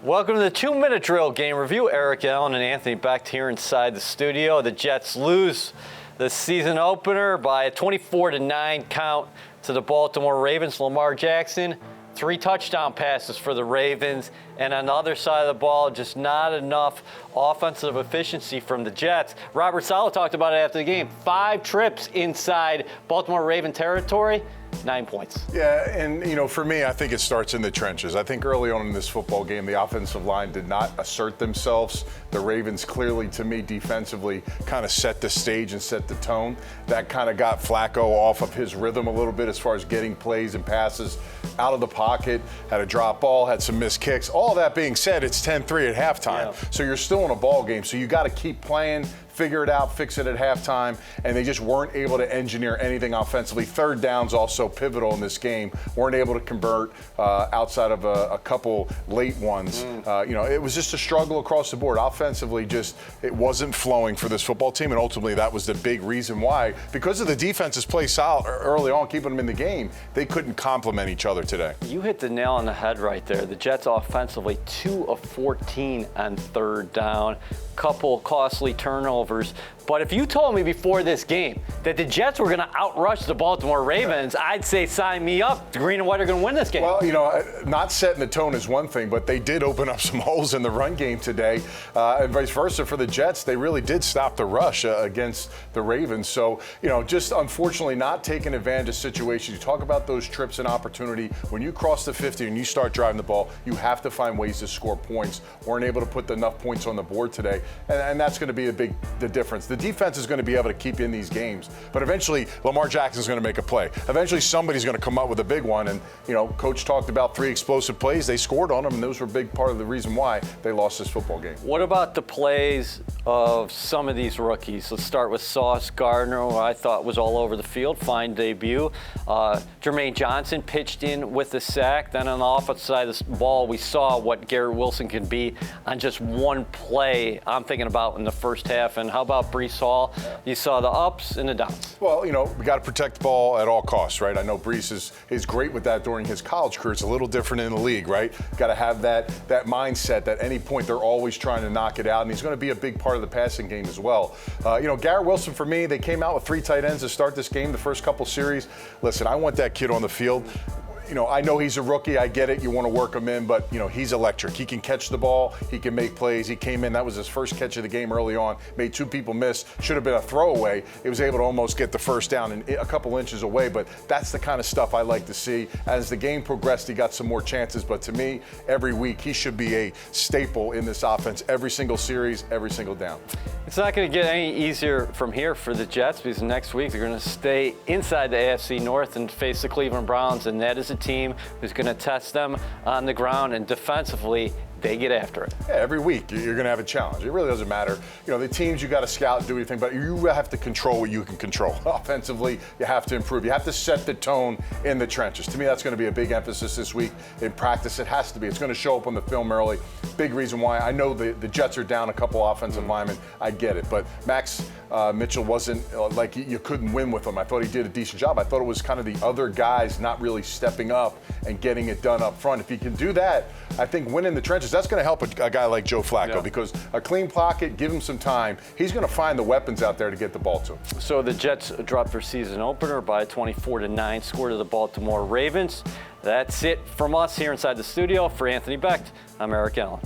Welcome to the 2-minute drill game review. Eric Allen and Anthony Becht here inside the studio. The Jets lose the season opener by a 24-9 count to the Baltimore Ravens. Lamar Jackson, 3 touchdown passes for the Ravens. And on the other side of the ball, just not enough offensive efficiency from the Jets. Robert Saleh talked about it after the game. 5 trips inside Baltimore Raven territory. 9 points. Yeah, and, for me, I think it starts in the trenches. I think early on in this football game, the offensive line did not assert themselves. The Ravens clearly, to me, defensively kind of set the stage and set the tone. That kind of got Flacco off of his rhythm a little bit as far as getting plays and passes out of the pocket, had a drop ball, had some missed kicks. All that being said, it's 10-3 at halftime. Yeah. So you're still in a ball game, so you got to keep playing, figure it out, fix it at halftime, and they just weren't able to engineer anything offensively. Third down's also pivotal in this game. Weren't able to convert outside of a couple late ones. It was just a struggle across the board. Offensively, it wasn't flowing for this football team, and ultimately that was the big reason why. Because of the defense's play solid early on, keeping them in the game, they couldn't complement each other today. You hit the nail on the head right there. The Jets offensively, 2 of 14 on third down. Couple costly turnovers. But if you told me before this game that the Jets were going to outrush the Baltimore Ravens, I'd say sign me up. The green and white are going to win this game. Well, not setting the tone is one thing, but they did open up some holes in the run game today. And vice versa for the Jets. They really did stop the rush against the Ravens. So, just unfortunately not taking advantage of situations. You talk about those trips and opportunity. When you cross the 50 and you start driving the ball, you have to find ways to score points. Weren't able to put enough points on the board today. And that's going to be the difference. The defense is going to be able to keep you in these games, but eventually Lamar Jackson is going to make a play. Eventually somebody's going to come up with a big one, and Coach talked about 3 explosive plays. They scored on them, and those were a big part of the reason why they lost this football game. What about the plays of some of these rookies? Let's start with Sauce Gardner, who I thought was all over the field. Fine debut. Jermaine Johnson pitched in with the sack. Then on the offensive side of the ball, we saw what Garrett Wilson can be on just one play. I'm thinking about in the first half. And how about Breece Hall? You saw the ups and the downs. Well, we got to protect the ball at all costs, right? I know Breece is great with that during his college career. It's a little different in the league, right? Got to have that mindset that at any point they're always trying to knock it out, and he's going to be a big part of the passing game as well. Garrett Wilson, for me, they came out with 3 tight ends to start this game, the first couple series. Listen, I want that kid on the field. I know he's a rookie. I get it. You want to work him in, but, he's electric. He can catch the ball. He can make plays. He came in. That was his first catch of the game early on. Made 2 people miss. Should have been a throwaway. He was able to almost get the first down and a couple inches away, but that's the kind of stuff I like to see. As the game progressed, he got some more chances, but to me, every week, he should be a staple in this offense. Every single series, every single down. It's not going to get any easier from here for the Jets because next week they're going to stay inside the AFC North and face the Cleveland Browns, and that is a team who's going to test them on the ground, and defensively they get after it. Yeah, every week you're going to have a challenge. It really doesn't matter. The teams you got to scout and do anything, but you have to control what you can control. Offensively, you have to improve. You have to set the tone in the trenches. To me, that's going to be a big emphasis this week in practice. It has to be. It's going to show up on the film early. Big reason why. I know the Jets are down a couple offensive linemen. I get it, but Max Mitchell wasn't like you couldn't win with him. I thought he did a decent job. I thought it was kind of the other guys not really stepping up and getting it done up front. If he can do that, I think winning the trenches, that's going to help a guy like Joe Flacco because a clean pocket, give him some time. He's going to find the weapons out there to get the ball to him. So the Jets dropped their season opener by a 24-9 score to the Baltimore Ravens. That's it from us here inside the studio. For Anthony Becht, I'm Eric Allen.